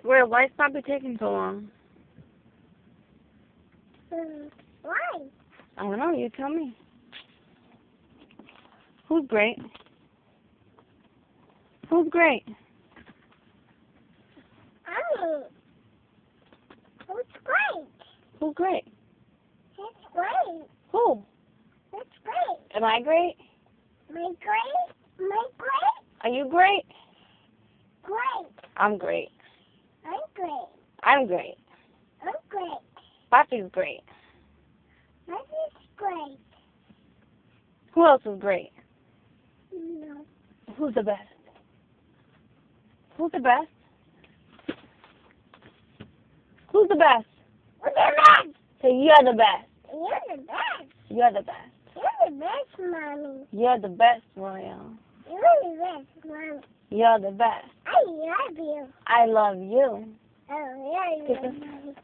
Square, why stop it taking so long? Why? I don't know, you tell me. Who's great? Who's great? Who's great? Who's great? It's great. Who? It's great. Am I great? My great? My great? Are you great? Great. I'm great. I'm great. I'm great. I'm great. Papi's great. This is great. Who else is great? No. Who's the best? Who's the best? Who's the best? Who's the best? Say you're the best. You're the best. You're the best. You're the best, Mommy. You're the best, Royal. You're the best, Mommy. You're the best. I love you. I love you. Oh, yeah, you love Mommy.